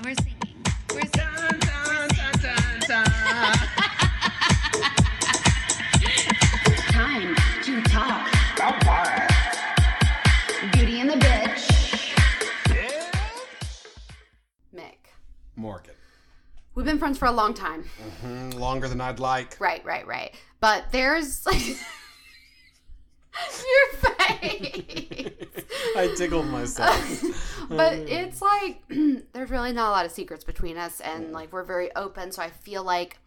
And we're singing. We're singing. Dun, dun, dun, dun, dun. Time to talk. Beauty and the Bitch. Yeah. Mick. Morgan. We've been friends for a long time. Mm-hmm. Longer than I'd like. Right. But there's like your face. I tickled myself. But it's like there's really not a lot of secrets between us, and like we're very open, so I feel like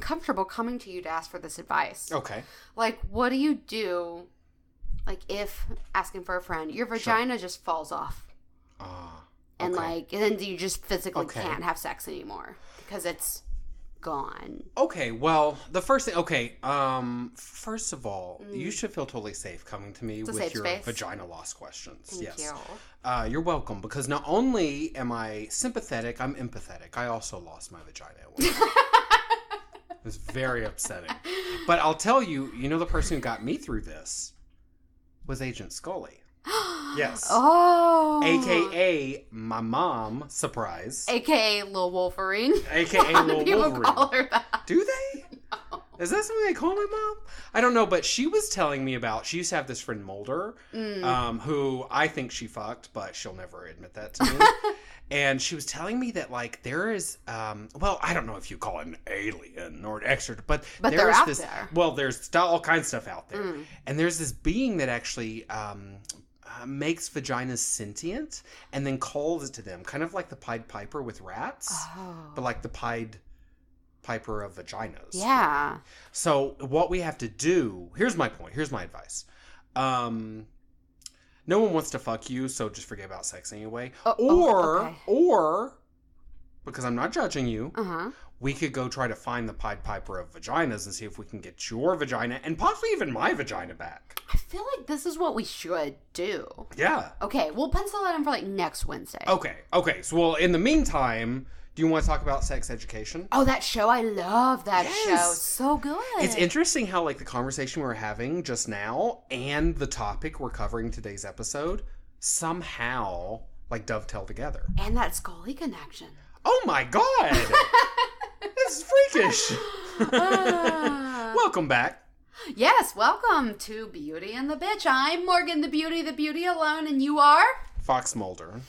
comfortable coming to you to ask for this advice. Okay. Like, what do you do, like, if asking for a friend, your vagina just falls off? And, okay. like, and then you just physically Okay. can't have sex anymore because it's gone. Okay, well, the first thing, first of all, you should feel totally safe coming to me It's a with safe your space. vagina loss questions. Thank you. You're welcome, because not only am I sympathetic, I'm empathetic. I also lost my vagina at one point. It was very upsetting. But I'll tell you, the person who got me through this was Agent Scully. Yes. Oh. AKA my mom, surprise. AKA Lil Wolverine. AKA Lil People Wolverine. call her that. Do they? No. Is that something they call my mom? I don't know, but she was telling me about, she used to have this friend Mulder, who I think she fucked, but she'll never admit that to me. And she was telling me that, like, there is, well, I don't know if you call it an alien or an extra, but they're out this, there. well, there's all kinds of stuff out there. And there's this being that actually makes vaginas sentient and then calls it to them, kind of like the Pied Piper with rats, but like the Pied Piper of vaginas. Yeah. So what we have to do, here's my point, here's my advice. No one wants to fuck you, so just forget about sex anyway. Or, because I'm not judging you, we could go try to find the Pied Piper of vaginas and see if we can get your vagina and possibly even my vagina back. I feel like this is what we should do. Yeah. Okay, we'll pencil that in for like next Wednesday. Okay. So, well, in the meantime, do you want to talk about sex education? Oh, that show. I love that Yes. show. So good. It's interesting how, like, the conversation we were having just now and the topic we're covering today's episode somehow, like, dovetail together. And that Scully connection. Oh, my God! That's freakish! Welcome back. Yes, welcome to Beauty and the Bitch. I'm Morgan the Beauty alone, and you are? Fox Mulder.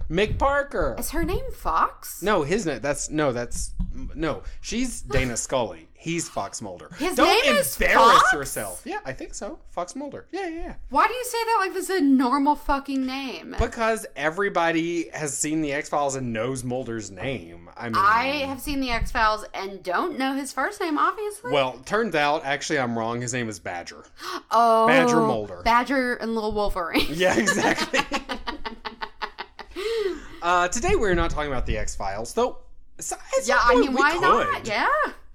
Mick Parker. Is her name Fox? No, his name, no, she's Dana Scully. He's Fox Mulder. His Don't name is embarrass Fox? yourself. Yeah, I think so. Fox Mulder. Yeah. Why do you say that like this is a normal fucking name? Because everybody has seen the X-Files and knows Mulder's name. I mean, I have seen the X-Files and don't know his first name, obviously. Well, turns out, actually, I'm wrong. His name is Badger. Oh. Badger Mulder. Badger and Little Wolverine. Yeah, exactly. Today we're not talking about the X-Files, though. Why not? Yeah.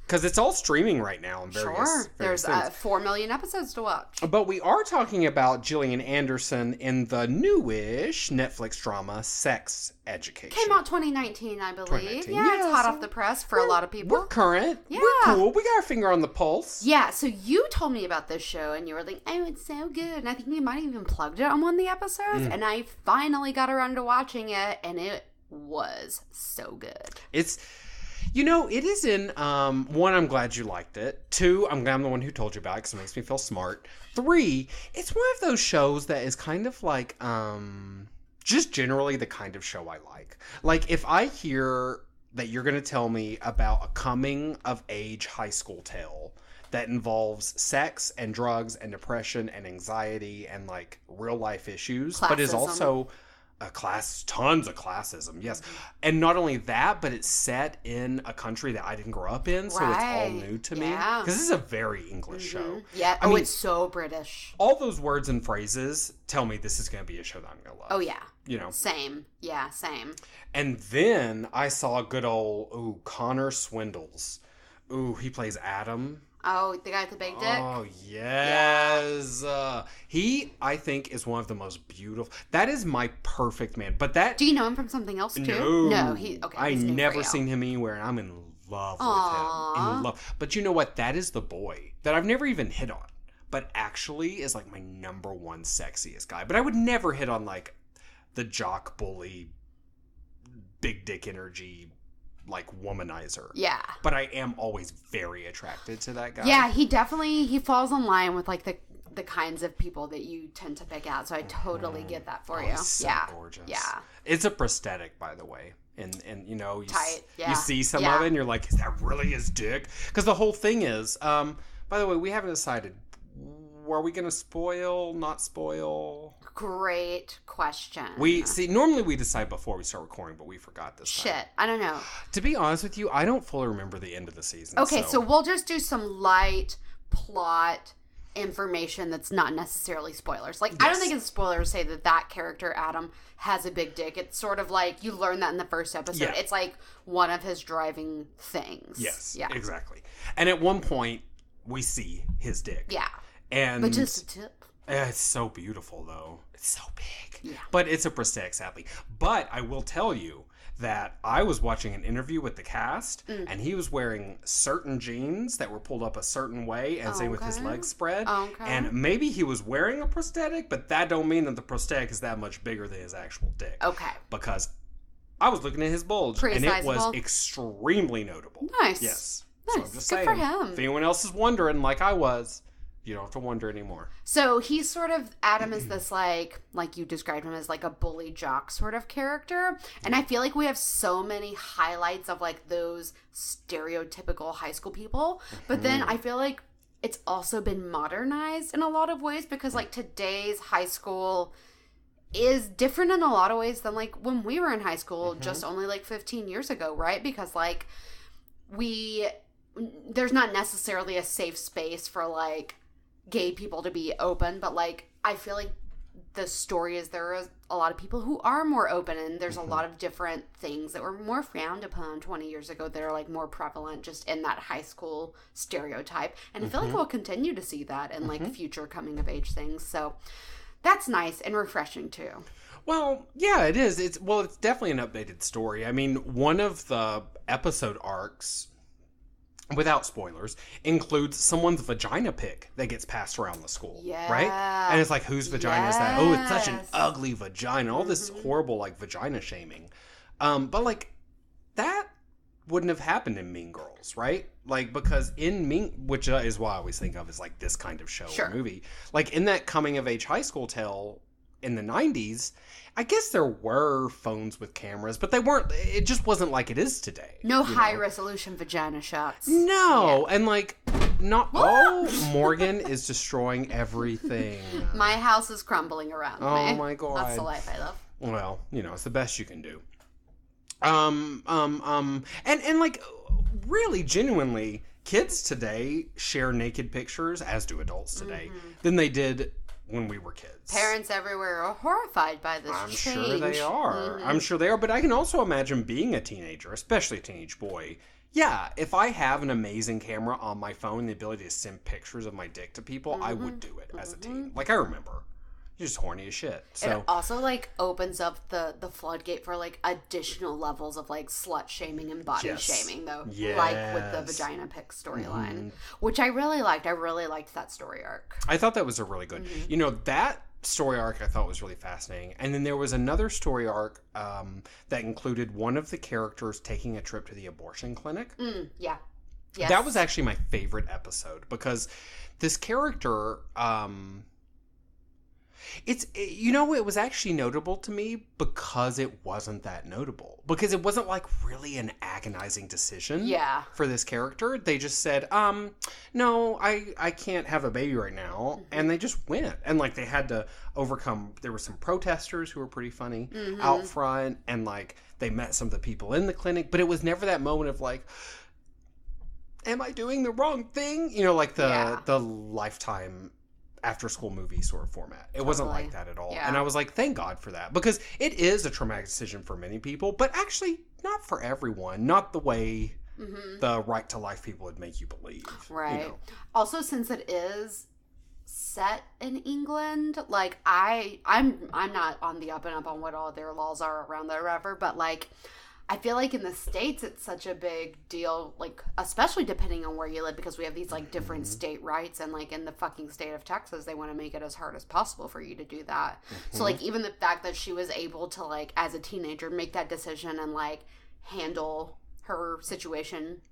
Because it's all streaming right now in various There's things. 4 million episodes to watch. But we are talking about Gillian Anderson in the newish Netflix drama Sex Education. Came out 2019, I believe. 2019. Yeah, it's hot so off the press for a lot of people. We're current. Yeah. We're cool. We got our finger on the pulse. Yeah, so you told me about this show, and you were like, oh, it's so good. And I think you might have even plugged it on one of the episodes, and I finally got around to watching it, and it was so good. It's... it is in, one, I'm glad you liked it. 2, I'm glad I'm the one who told you about it because it makes me feel smart. 3, it's one of those shows that is kind of like, just generally the kind of show I like. Like, if I hear that you're going to tell me about a coming-of-age high school tale that involves sex and drugs and depression and anxiety and, like, real-life issues, but is also... tons of classism, yes. And not only that, but it's set in a country that I didn't grow up in, so it's all new to me. Because this is a very English show. Yeah, I mean, it's so British. All those words and phrases tell me this is going to be a show that I'm going to love. Oh, yeah. Same. Yeah, same. And then I saw good old, Connor Swindells. Ooh, he plays Adam. Oh, the guy with the big dick? Oh, yes. He, I think, is one of the most beautiful. That is my perfect man. But that... Do you know him from something else, too? No. Okay. I never seen him anywhere, and I'm in love with him. In love. But you know what? That is the boy that I've never even hit on. But actually is, like, my number one sexiest guy. But I would never hit on, like, the jock bully big dick energy, like, womanizer. Yeah. But I am always very attracted to that guy. Yeah, he falls in line with, like, the kinds of people that you tend to pick out. So I totally get that for you. He's so gorgeous. Yeah. It's a prosthetic, by the way. And you know, you see some of it and you're like, is that really his dick? Because the whole thing is, by the way, we haven't decided, are we going to spoil, not spoil? Great question. Normally we decide before we start recording, but we forgot this time. Shit, I don't know. To be honest with you, I don't fully remember the end of the season. Okay, so we'll just do some light plot information that's not necessarily spoilers. Like, yes. I don't think it's spoilers to say that character, Adam, has a big dick. It's sort of like, you learn that in the first episode. Yeah. It's like one of his driving things. Yes, yeah, exactly. And at one point, we see his dick. Yeah. But just a tip. It's so beautiful, though. It's so big. Yeah. But it's a prosthetic, sadly. But I will tell you that I was watching an interview with the cast, and he was wearing certain jeans that were pulled up a certain way, and same with his legs spread. Okay. And maybe he was wearing a prosthetic, but that don't mean that the prosthetic is that much bigger than his actual dick. Okay. Because I was looking at his bulge, pretty and sizable. It was extremely notable. Nice. Yes. Nice. So I'm just Good saying, for him. If anyone else is wondering, like I was, you don't have to wonder anymore. So he's sort of, Adam is this like you described him as like a bully jock sort of character. And I feel like we have so many highlights of like those stereotypical high school people. But then I feel like it's also been modernized in a lot of ways because like today's high school is different in a lot of ways than like when we were in high school just only like 15 years ago, right? Because like there's not necessarily a safe space for like gay people to be open, but like I feel like the story is there are a lot of people who are more open, and there's a lot of different things that were more frowned upon 20 years ago that are like more prevalent just in that high school stereotype. And I feel like we'll continue to see that in like future coming of age things. So that's nice and refreshing too. Well, yeah, it is. It's definitely an updated story. I mean, one of the episode arcs, without spoilers, includes someone's vagina pic that gets passed around the school. Yeah. Right? And it's like, whose vagina is that? Oh, it's such an ugly vagina. All this horrible, like, vagina shaming. But, like, that wouldn't have happened in Mean Girls, right? Like, because in which is why I always think of as, like, this kind of show or movie. Like, in that coming-of-age high school tale in the 90s, I guess there were phones with cameras, but they weren't, it just wasn't like it is today. No high-resolution vagina shots. No, and like, Morgan is destroying everything. My house is crumbling around me. Oh my God. That's the life I live. Well, it's the best you can do. And like, really, genuinely, kids today share naked pictures, as do adults today, than they did when we were kids. Parents everywhere are horrified by this change. I'm sure they are. I'm sure they are. But I can also imagine being a teenager, especially a teenage boy. Yeah, if I have an amazing camera on my phone, the ability to send pictures of my dick to people, I would do it as a teen. Like, I remember. You're just horny as shit. So it also, like, opens up the floodgate for, like, additional levels of, like, slut shaming and body shaming, though. Yes. Like with the vagina pic storyline, which I really liked. I really liked that story arc. I thought that was a really good... that story arc I thought was really fascinating. And then there was another story arc that included one of the characters taking a trip to the abortion clinic. Yeah. Yes. That was actually my favorite episode because this character... it was actually notable to me because it wasn't that notable. Because it wasn't, like, really an agonizing decision for this character. They just said, no, I can't have a baby right now. And they just went. And, like, they had to overcome... There were some protesters who were pretty funny out front. And, like, they met some of the people in the clinic. But it was never that moment of, like... Am I doing the wrong thing? Like the Lifetime after-school movie sort of format. It wasn't like that at all. Yeah. And I was like, thank God for that. Because it is a traumatic decision for many people, but actually not for everyone. Not the way the right to life people would make you believe. Right. Also, since it is set in England, like, I'm not on the up and up on what all their laws are around there or whatever, but, like, I feel like in the States it's such a big deal, like, especially depending on where you live, because we have these, like, different state rights, and, like, in the fucking state of Texas, they want to make it as hard as possible for you to do that. So, like, even the fact that she was able to, like, as a teenager, make that decision and, like, handle her situation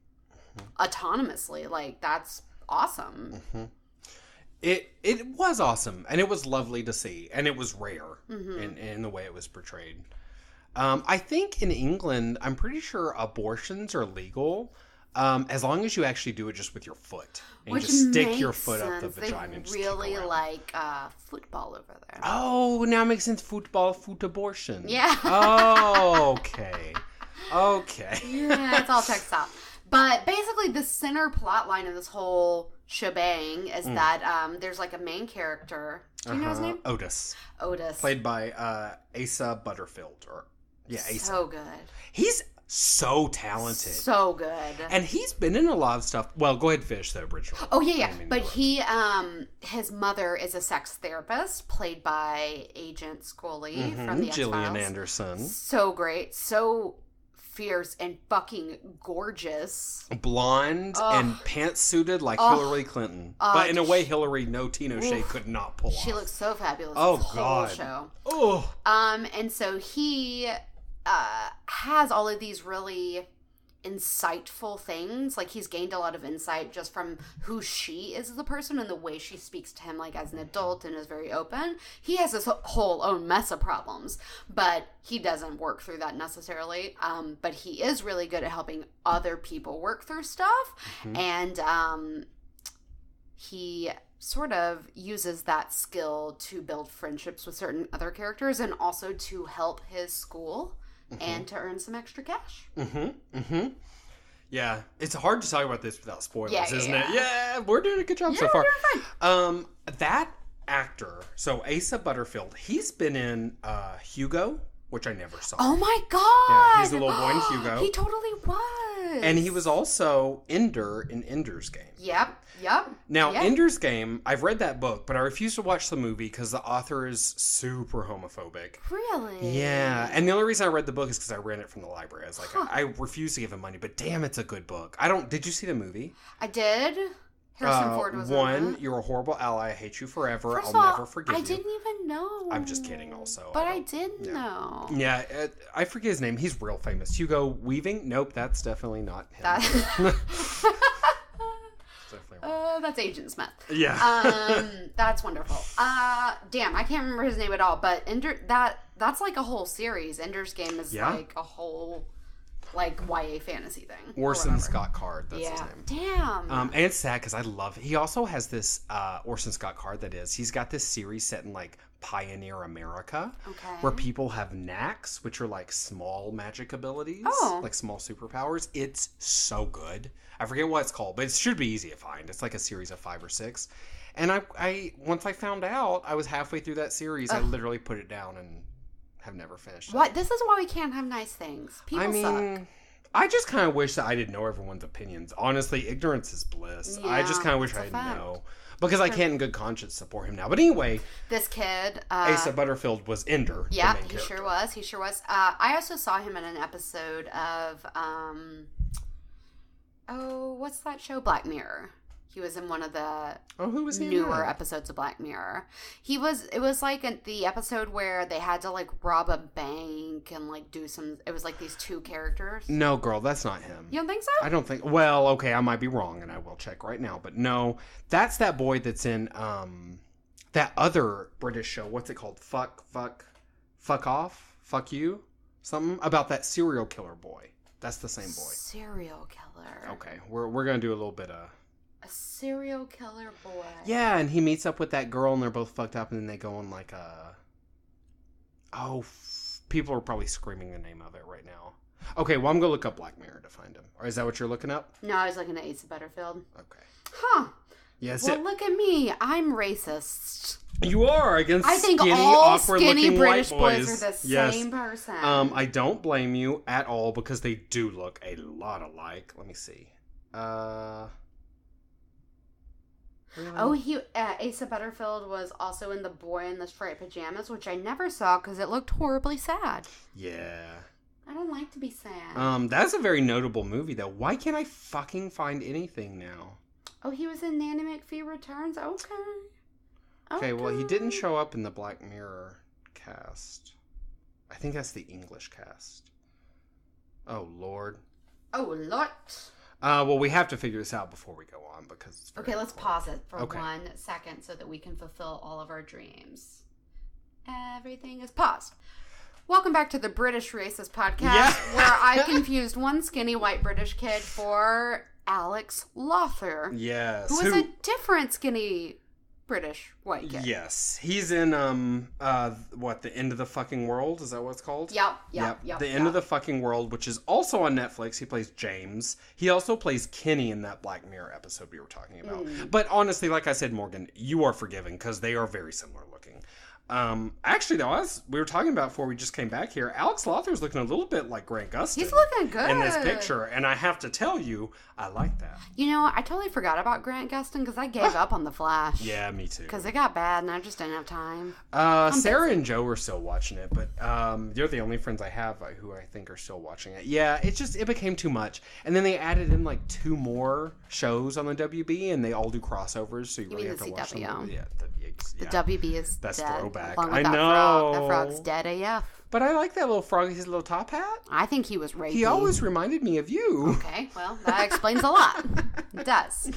autonomously, like, that's awesome. It was awesome, and it was lovely to see, and it was rare in the way it was portrayed. I think in England, I'm pretty sure abortions are legal, as long as you actually do it just with your foot. And Which you just stick your makes foot up the sense. vagina They and just really kick around. like football over there. Oh, now it makes sense. Foot abortion. Yeah. Oh, okay. Okay. Yeah, it's all checks out. But basically, the center plot line of this whole shebang is that there's like a main character. Do you know his name? Otis. Otis. Played by Asa Butterfield. Asa. So good. He's so talented. So good. And he's been in a lot of stuff. Well, go ahead and finish the original. Oh, yeah. But he, his mother is a sex therapist played by Agent Scully from the X-Files. Gillian Anderson. So great. So fierce and fucking gorgeous. Blonde and pantsuited like Hillary Clinton. But in a way, Hillary No Tino Shade could not pull off. She looks so fabulous. Oh, this whole God. show. Oh. And so he has all of these really insightful things. Like, he's gained a lot of insight just from who she is as a person and the way she speaks to him, like, as an adult, and is very open. He has this whole own mess of problems, but he doesn't work through that necessarily. But he is really good at helping other people work through stuff. And he sort of uses that skill to build friendships with certain other characters, and also to help his school and to earn some extra cash. Yeah, it's hard to talk about this without spoilers, isn't it? Yeah. Yeah, we're doing a good job so far. We're doing fine. That actor, so Asa Butterfield, he's been in Hugo, which I never saw. Oh my god! Yeah, he's the little boy in Hugo. He totally was. And he was also Ender in Ender's Game. Yep. Now, Ender's Game, I've read that book, but I refuse to watch the movie because the author is super homophobic. Really? Yeah. And the only reason I read the book is because I ran it from the library. I was like, I refuse to give him money, but damn, it's a good book. Did you see the movie? I did. Harrison Ford was in it. You're a horrible ally. I hate you forever. First I'll of all, never forgive you. I didn't even know. I'm just kidding also. But I did know. Yeah, I forget his name. He's real famous. Hugo Weaving? Nope, that's definitely not him. That's Agent Smith. Yeah. That's wonderful. Damn, I can't remember his name at all. But that's like a whole series. Ender's Game is like a whole like YA fantasy thing. Orson Scott Card, that's his name. Damn. And it's sad because I love it. He also has this Orson Scott Card he's got this series set in like Pioneer America, where people have knacks, which are like small magic abilities, like small superpowers. It's so good. I forget what it's called, but it should be easy to find. It's like a series of 5 or 6. And I once I found out, I was halfway through that series. I literally put it down and have never finished it. What? This is why we can't have nice things. People suck. I just kind of wish that I didn't know everyone's opinions. Honestly, ignorance is bliss. Yeah, I just kind of wish I didn't know. Because I can't in good conscience support him now. But anyway. This kid. Asa Butterfield was Ender. Yeah, he sure was. He sure was. I also saw him in an episode of, what's that show? Black Mirror. He was in one of the who was he newer episodes of Black Mirror. It was like the episode where they had to like rob a bank and like do some, it was like these two characters. No, girl, that's not him. You don't think so? I don't think, well, okay, I might be wrong and I will check right now, but no, that's that boy that's in that other British show. What's it called? Fuck Off? Fuck You? Something about that serial killer boy. That's the same boy. Serial killer. Okay, we're going to do a little bit of... A serial killer boy. Yeah, and he meets up with that girl, and they're both fucked up, and then they go on like a... people are probably screaming the name of it right now. Okay, well, I'm going to look up Black Mirror to find him. Or is that what you're looking up? No, I was looking at Asa Butterfield. Okay. Huh. Yes. Well, look at me. I'm racist. You are against I think skinny, all awkward-looking skinny British white boys are the same person. I don't blame you at all because they do look a lot alike. Let me see. Really? Oh, Asa Butterfield was also in The Boy in the Striped Pajamas, which I never saw because it looked horribly sad. Yeah. I don't like to be sad. That's a very notable movie, though. Why can't I fucking find anything now? Oh, he was in Nanny McPhee Returns? Okay, well, he didn't show up in the Black Mirror cast. I think that's the English cast. Oh, Lord. Oh, Lord. Well, we have to figure this out before we go on, because it's very Okay, let's important. pause it for 1 second so that we can fulfill all of our dreams. Everything is paused. Welcome back to the British Racist Podcast, where I confused one skinny white British kid for Alex Lothar. Yes. Who is a different skinny British white kid. Yes. He's in, The End of the Fucking World? Is that what it's called? Yep. The End of the Fucking World, which is also on Netflix. He plays James. He also plays Kenny in that Black Mirror episode we were talking about. But honestly, like I said, Morgan, you are forgiven because they are very similar looking. Actually, though, as we were talking about before we just came back here, Alex Lothar looking a little bit like Grant Gustin. He's looking good in this picture, and I have to tell you, I like that. You know, I totally forgot about Grant Gustin because I gave up on The Flash. Yeah, me too. Because it got bad, and I just didn't have time. Sarah and Joe are still watching it, but you're the only friends I have who I think are still watching it. Yeah, it became too much, and then they added in like 2 more shows on the WB, and they all do crossovers, so you really have to watch them. Yeah, the WB is that's dead. throwback. Along with I that know. Frog. That frog's dead AF. But I like that little frog, his little top hat. I think he was rapey. He always reminded me of you. Okay, well, that explains a lot. It does.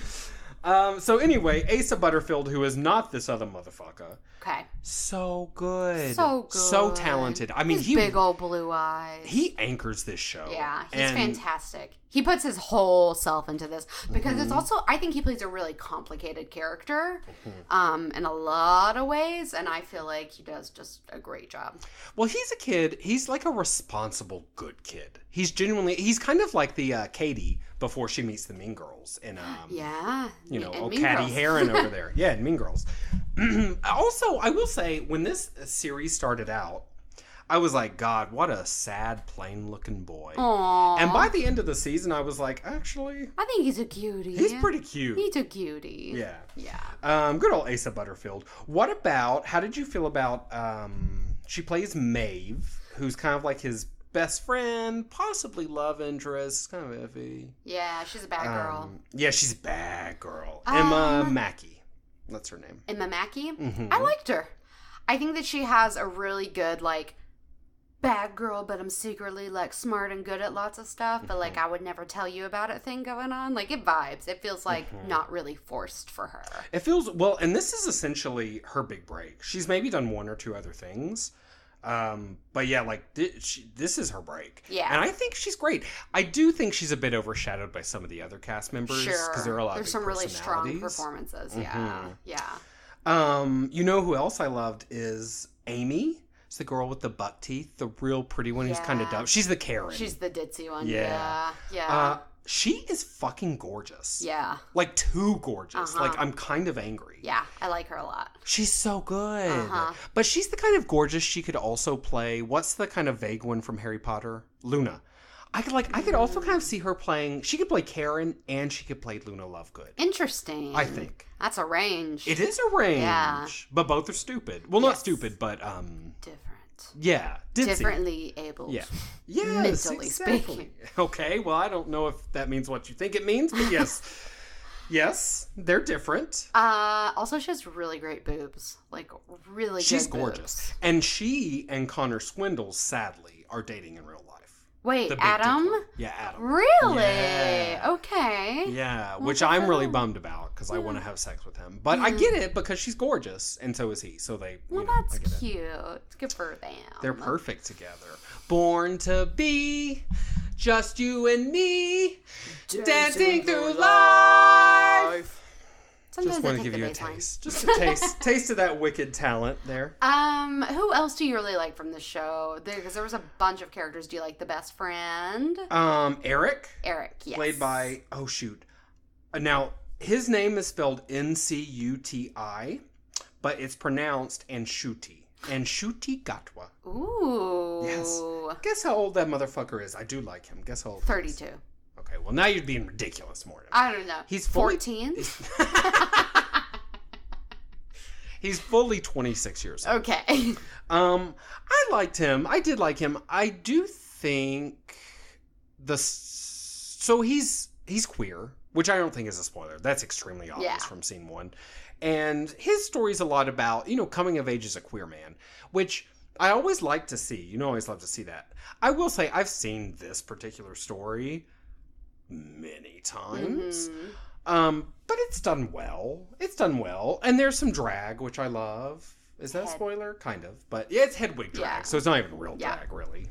So anyway, Asa Butterfield, who is not this other motherfucker. Okay. So good. So good. So talented. I mean, his big old blue eyes. He anchors this show. Yeah, he's fantastic. He puts his whole self into this because it's also, I think he plays a really complicated character in a lot of ways, and I feel like he does just a great job. Well, he's a kid. He's like a responsible, good kid. He's kind of like the Katie before she meets the Mean Girls in Caddy Heron over there. Yeah, in Mean Girls. Also, I will say, when this series started out, I was like, God, what a sad, plain-looking boy. Aww. And by the end of the season, I was like, actually, I think he's a cutie. He's pretty cute. He's a cutie. Yeah. Yeah. Good old Asa Butterfield. How did you feel about, she plays Maeve, who's kind of like his best friend, possibly love interest, kind of iffy. Yeah, she's a bad girl. Yeah, she's a bad girl. Emma Mackey. That's her name. Emma Mackey? Mm-hmm. I liked her. I think that she has a really good, like, bad girl, but I'm secretly, like, smart and good at lots of stuff, but, like, I would never tell you about it thing going on. Like, it vibes. It feels, like, not really forced for her. It feels, well, and this is essentially her big break. She's maybe done 1 or 2 other things. But yeah, like, this is her break. Yeah. And I think she's great. I do think she's a bit overshadowed by some of the other cast members. Sure. Because there are a lot There's of some really strong personalities. performances. Yeah. Yeah. You know who else I loved is Amy. It's the girl with the buck teeth, the real pretty one who's kind of dumb. She's the Karen. She's the ditzy one. Yeah. Yeah. She is fucking gorgeous. Yeah. Like, too gorgeous. Like, I'm kind of angry. Yeah, I like her a lot. She's so good. But she's the kind of gorgeous she could also play. What's the kind of vague one from Harry Potter? Luna. I could also kind of see her playing. She could play Karen and she could play Luna Lovegood. Interesting. I think. That's a range. It is a range. Yeah. But both are stupid. Well, not stupid, but different. Yeah. Ditzy. Differently able. Yeah. Yes, mentally exactly. speaking. Okay, well, I don't know if that means what you think it means, but yes. Yes, they're different. Also, she has really great boobs. Like, really good She's gorgeous. boobs. And she and Connor Swindells, sadly, are dating in real life. Wait, Adam? Yeah, Adam. Really? Yeah. Okay. Yeah, Well, which good I'm for really them. bummed about because I want to have sex with him. But I get it because she's gorgeous and so is he. So they, Well, I that's get it. cute. It's good for them. They're perfect together. Born to be just you and me, dancing through life. Sometimes Just I want to take give the you a bass line. taste. Just a taste of that wicked talent there. Who else do you really like from the show? Because there was a bunch of characters. Do you like the best friend? Eric. Eric, yes. Played by, now, his name is spelled Ncuti, but it's pronounced Anshuti. Anshuti Gatwa. Ooh. Yes. Guess how old that motherfucker is. I do like him. Guess how old he is. 32. Okay, well, now you're being ridiculous, Morgan. I don't know. He's fully, 14? He's fully 26 years old. Okay. I liked him. I did like him. I do think so he's queer, which I don't think is a spoiler. That's extremely obvious from scene 1. And his story's a lot about, coming of age as a queer man, which I always like to see. I always love to see that. I will say I've seen this particular story many times. But it's done well. And there's some drag, which I love. Is that a spoiler? Kind of. But yeah, it's Hedwig drag, so it's not even real drag, really.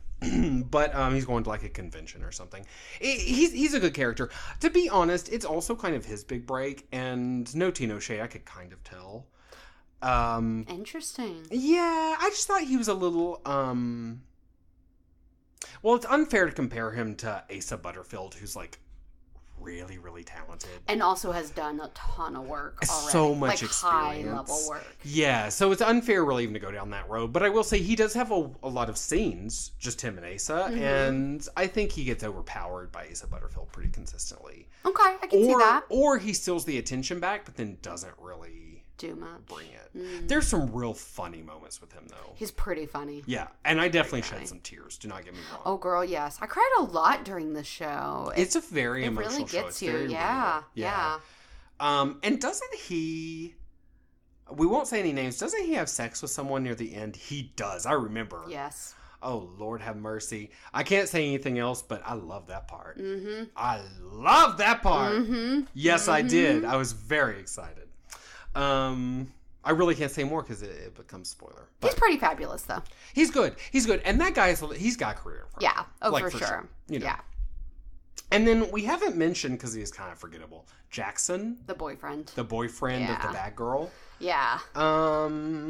But he's going to like a convention or something. He's a good character. To be honest, it's also kind of his big break, and no tea, no shade, I could kind of tell. Interesting. Yeah, I just thought he was a little, well, it's unfair to compare him to Asa Butterfield, who's like really, really talented. And also has done a ton of work already. So much experience. High-level work. Yeah, so it's unfair really even to go down that road. But I will say he does have a lot of scenes, just him and Asa, and I think he gets overpowered by Asa Butterfield pretty consistently. Okay, I can see that. Or he steals the attention back, but then doesn't really do much. Bring it. There's some real funny moments with him, though. He's pretty funny. Yeah, and I definitely shed some tears. Do not get me wrong. Oh, girl, yes. I cried a lot during the show. It's a very emotional show. It really gets you. Very Yeah. And doesn't he... We won't say any names. Doesn't he have sex with someone near the end? He does. I remember. Yes. Oh, Lord have mercy. I can't say anything else, but I love that part. I love that part. Yes, I did. I was very excited. I really can't say more because it becomes spoiler. But he's pretty fabulous, though. He's good. And that guy, he's got a career. Yeah. Oh, like, for sure. Yeah. And then we haven't mentioned, because he's kind of forgettable, Jackson. The boyfriend of the bad girl. Yeah.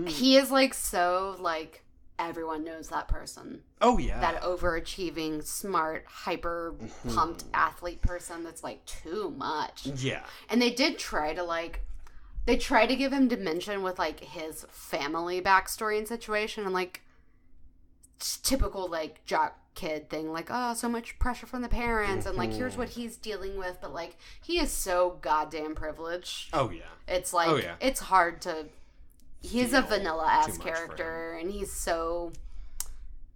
He is like so like everyone knows that person. Oh yeah. That overachieving, smart, hyper pumped athlete person that's like too much. Yeah. And they did try to give him dimension with like his family backstory and situation, and like typical like jock kid thing, like, oh, so much pressure from the parents, and like here's what he's dealing with, but like he is so goddamn privileged. Oh yeah. It's like it's hard to he's a vanilla ass character, and he's so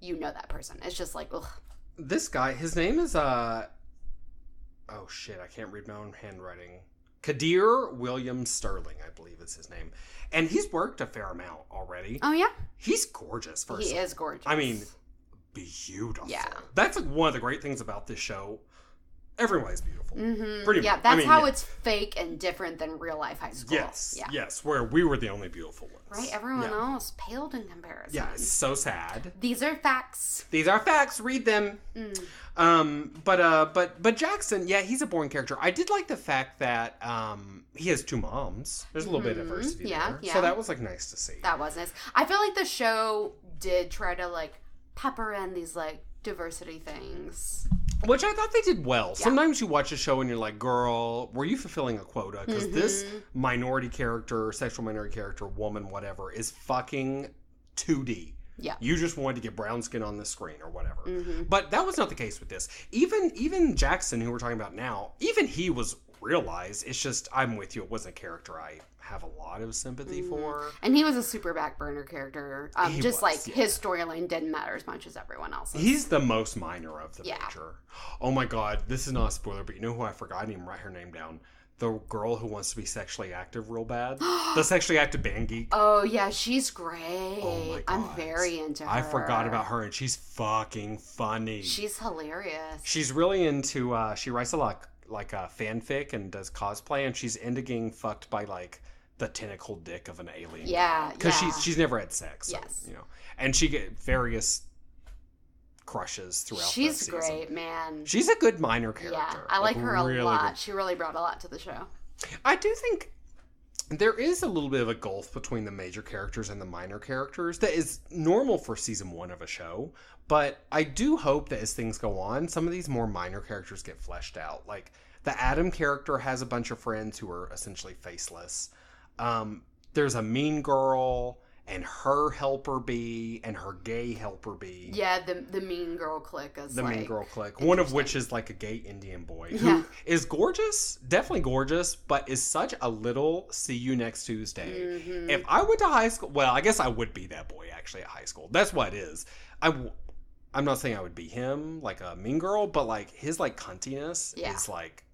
that person. It's just like, ugh. This guy, his name is oh shit, I can't read my own handwriting. Kadir William Sterling, I believe is his name. And he's worked a fair amount already. Oh, yeah? He's gorgeous, first. He is gorgeous. I mean, beautiful. Yeah. That's like one of the great things about this show. Everybody's beautiful. Pretty much. That's how it's fake and different than real life high school. Yes, where we were the only beautiful ones. Right? Everyone else paled in comparison. Yeah, it's so sad. These are facts. Read them. But Jackson, he's a boring character. I did like the fact that he has 2 moms. There's a little bit of diversity there. Yeah. So that was like nice to see. That was nice. I feel like the show did try to like pepper in these like diversity things. Which I thought they did well. Yeah. Sometimes you watch a show and you're like, girl, were you fulfilling a quota? Because this minority character, sexual minority character, woman, whatever, is fucking 2D. Yeah. You just wanted to get brown skin on the screen or whatever. But that was not the case with this. Even Jackson, who we're talking about now, even he was realized. It's just, I'm with you. It wasn't a character I have a lot of sympathy for. And he was a super back burner character. His storyline didn't matter as much as everyone else's. He's the most minor of the major. Oh my god, this is not a spoiler, but you know who I forgot? I didn't even write her name down. The girl who wants to be sexually active real bad. The sexually active band geek. Oh, yeah, she's great. Oh my god. I'm very into her. I forgot about her, and she's fucking funny. She's hilarious. She's really into, she writes a lot, like, fanfic and does cosplay, and she's into getting fucked by, like, the tentacled dick of an alien. Yeah, because she's never had sex. So, yes. And she get various crushes throughout the season. She's great, man. She's a good minor character. Yeah, I like her a lot. Good. She really brought a lot to the show. I do think there is a little bit of a gulf between the major characters and the minor characters that is normal for season 1 of a show, but I do hope that as things go on, some of these more minor characters get fleshed out. Like, the Adam character has a bunch of friends who are essentially faceless. There's a mean girl and her helper bee and her gay helper bee. Yeah, the mean girl clique is mean girl clique. One of which is like a gay Indian boy who is gorgeous, definitely gorgeous, but is such a little see you next Tuesday. If I went to high school, well, I guess I would be that boy actually at high school. That's what it is. I I'm not saying I would be him, like a mean girl, but like his like cuntiness is like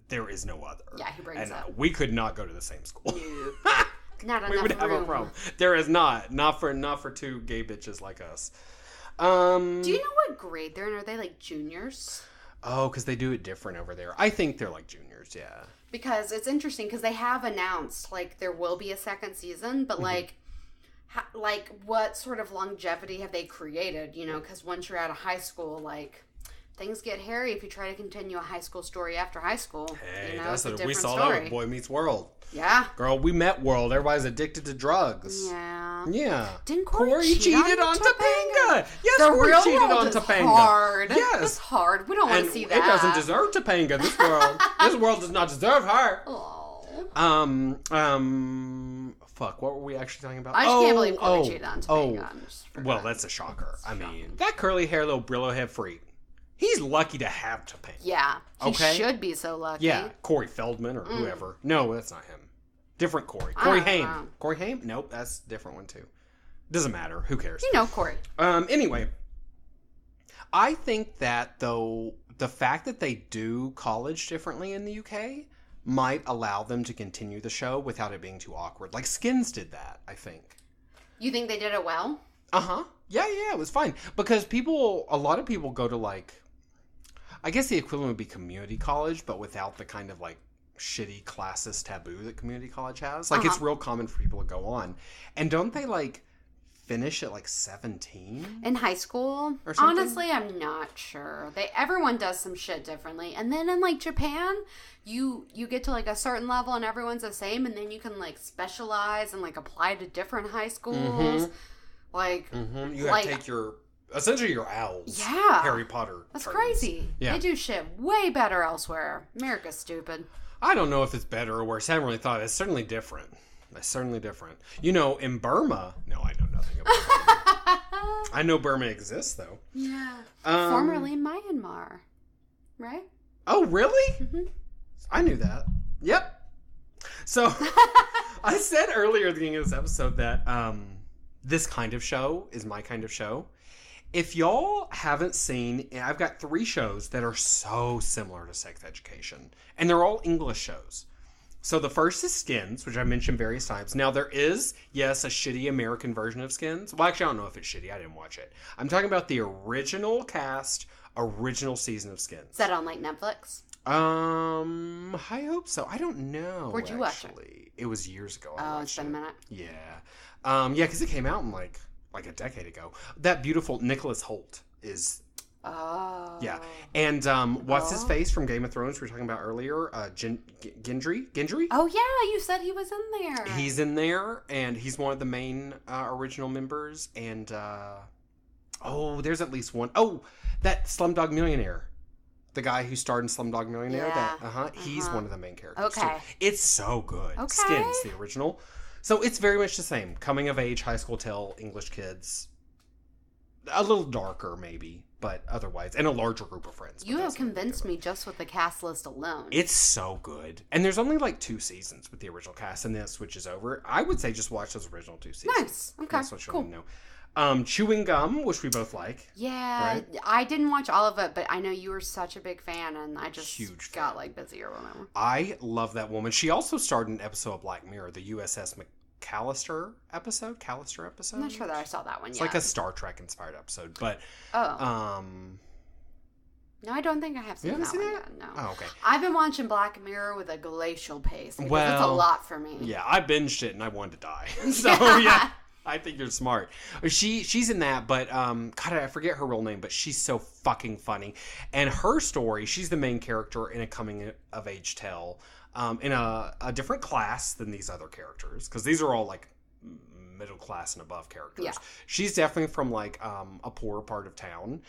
there is no other. Yeah, he brings up. We could not go to the same school. Not enough We would have room. a problem. There is not for two gay bitches like us. Do you know what grade they're in? Are they like juniors? Oh, because they do it different over there. I think they're like juniors, yeah. Because it's interesting because they have announced like there will be a second season, but like what sort of longevity have they created? You know, because once you're out of high school, like things get hairy if you try to continue a high school story after high school. Hey, you know, that's it's a we different saw story. that with Boy Meets World. Yeah. Girl, we met World. Everybody's addicted to drugs. Yeah. Yeah. Didn't Corey cheat cheated on on Topanga? Yes, The Corey real cheated world on is Topanga. hard. Yes. It's hard. We don't want And to see that. it doesn't deserve Topanga. This world, this world does not deserve her. Oh. Fuck. What were we actually talking about? I just can't believe Corey cheated on Topanga. Well, that's a shocker. I mean, that curly hair little Brillo head freak. He's lucky to have Topanga. Yeah. He Okay. should be so lucky. Yeah, Corey Feldman or whoever. No, that's not him. Different Corey. I Corey don't Haim. know. Corey Haim? Nope, that's a different one too. Doesn't matter. Who cares? You know Corey. Anyway, I think that though the fact that they do college differently in the UK might allow them to continue the show without it being too awkward. Like Skins did that, I think. You think they did it well? Uh-huh. Yeah, it was fine. Because a lot of people go to like, I guess the equivalent would be community college, but without the kind of like shitty classist taboo that community college has. Like it's real common for people to go on. And don't they like finish at like 17? In high school? Or something? Honestly, I'm not sure. Everyone does some shit differently. And then in like Japan, you get to like a certain level and everyone's the same, and then you can like specialize and like apply to different high schools. Like You have to take essentially your owls. Yeah. Harry Potter. That's turns. crazy. Yeah. They do shit way better elsewhere. America's stupid. I don't know if it's better or worse. I haven't really thought. It's certainly different. It's certainly different. You know, in Burma, no, I know nothing about Burma. I know Burma exists, though. Yeah. Formerly Myanmar. Right? Oh, really? Mm-hmm. I knew that. Yep. So, I said earlier at the beginning of this episode that this kind of show is my kind of show. If y'all haven't seen, I've got 3 shows that are so similar to Sex Education. And they're all English shows. So the first is Skins, which I mentioned various times. Now there is, yes, a shitty American version of Skins. Well, actually, I don't know if it's shitty. I didn't watch it. I'm talking about the original cast, original season of Skins. Is that on like Netflix? I hope so. I don't know. Where'd you watch it? It was years ago. It's been a minute. Yeah. Yeah, because it came out in like a decade ago. That beautiful Nicholas Hoult is... Oh. Yeah. And what's his face from Game of Thrones we were talking about earlier? Gendry? Oh, yeah. You said he was in there. He's in there, and he's one of the main original members. And, there's at least one. Oh, that Slumdog Millionaire. The guy who starred in Slumdog Millionaire. Yeah. He's one of the main characters. Okay. Too. It's so good. Okay. Skins, the original. So it's very much the same. Coming of age, high school tale, English kids. A little darker, maybe, but otherwise, and a larger group of friends. You have convinced me just with the cast list alone. It's so good. And there's only like 2 seasons with the original cast, and then it switches over. I would say just watch those original 2 seasons. Nice. Okay. That's what you'll cool. know. Chewing Gum, which we both like. Yeah, right? I didn't watch all of it, but I know you were such a big fan, and I just Huge got fan. like busy or whatever. I love that woman. She also starred in an episode of Black Mirror, the USS Callister episode. I'm not sure that I saw that one It's yet. like a Star Trek inspired episode, but no, I don't think I have seen You haven't that seen one that? yet. No. Oh, okay. I've been watching Black Mirror with a glacial pace because it's a Well, lot for me. Yeah, I binged it and I wanted to die. So yeah, I think you're smart. She's in that, but God, I forget her real name, but she's so fucking funny. And her story, she's the main character in a coming of age tale, in a different class than these other characters, because these are all like middle class and above characters. Yeah. She's definitely from like a poorer part of town.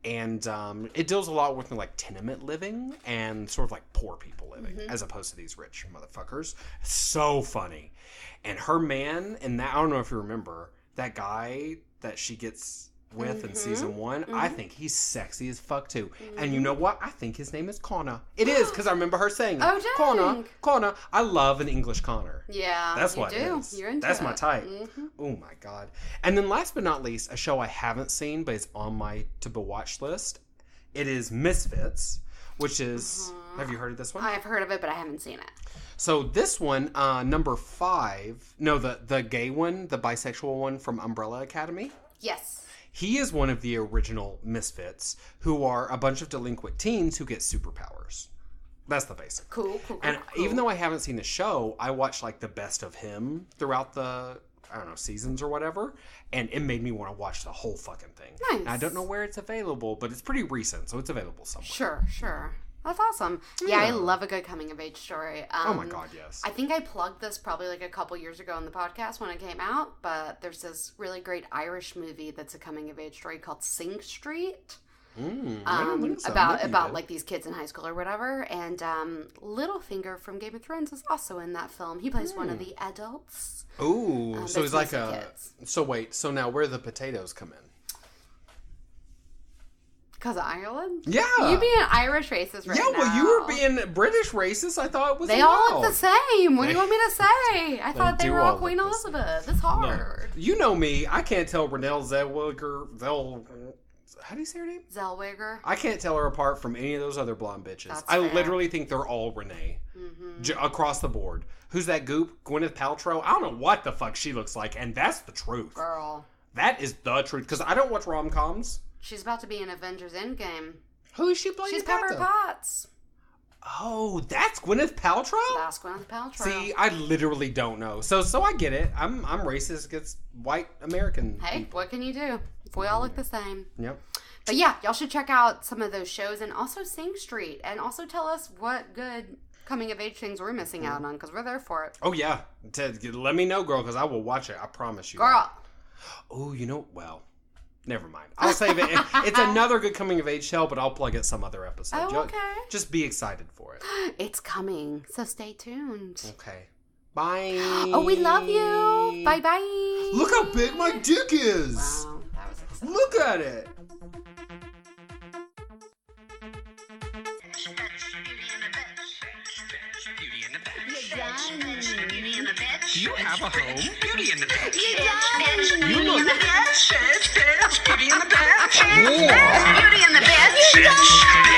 And it deals a lot with like tenement living and sort of like poor people living, as opposed to these rich motherfuckers. So funny. And her man, and that, I don't know if you remember, that guy that she gets with in season 1. I think he's sexy as fuck too. And you know what? I think his name is Connor. It is, because I remember her saying it. Oh, dang. Connor. I love an English Connor. Yeah, that's you what do. it is. You're into That's it. my type. Oh my god. And then last but not least, a show I haven't seen, but it's on my to-be-watch list. It is Misfits, which is... Have you heard of this one? I've heard of it, but I haven't seen it. So this one, number 5... No, the gay one, the bisexual one from Umbrella Academy. Yes. He is one of the original Misfits, who are a bunch of delinquent teens who get superpowers. That's the basic. Cool. And even though I haven't seen the show, I watched like the best of him throughout the... I don't know, seasons or whatever, and it made me want to watch the whole fucking thing. Nice. And I don't know where it's available, but it's pretty recent, so it's available somewhere. Sure. That's awesome. Yeah, I love a good coming-of-age story. Oh my god, yes. I think I plugged this probably like a couple years ago on the podcast when it came out, but there's this really great Irish movie that's a coming-of-age story called Sing Street. About like these kids in high school or whatever, and Littlefinger from Game of Thrones is also in that film. He plays one of the adults. Ooh, so he's like a... kids. So wait, so now where do the potatoes come in? Because of Ireland? Yeah. You being Irish racist right now. Yeah, well, you were being British racist. I thought it was They all look the same. What do you want me to say? I thought they were all Queen Elizabeth. It's hard. Look, you know me. I can't tell Renelle Zellweger... How do you say her name? Zellweger. I can't tell her apart from any of those other blonde bitches. That's I fair. literally think they're all Renee. Across the board. Who's that goop? Gwyneth Paltrow? I don't know what the fuck she looks like, and that's the truth. Girl. That is the truth, because I don't watch rom-coms. She's about to be in Avengers Endgame. Who is she playing? She's Pepper Potts. Oh, that's Gwyneth Paltrow? That's Gwyneth Paltrow. See, I literally don't know. So I get it. I'm racist against white American people. What can you do? If we all look the same. Yep. But yeah, y'all should check out some of those shows and also Sing Street. And also tell us what good coming-of-age things we're missing out on, because we're there for it. Oh, yeah. Let me know, girl, because I will watch it. I promise you. Girl. Oh, well, never mind. I'll save it. It's another good coming-of-age show, but I'll plug it some other episode. Oh, okay. Just be excited for it. It's coming, so stay tuned. Okay. Bye. Oh, we love you. Bye-bye. Look how big my dick is. Wow, that was exciting. Look at it. Do you have a home? Beauty in the Bitch. You look. Bitch. Beauty in the Bitch. Beauty in the Bitch.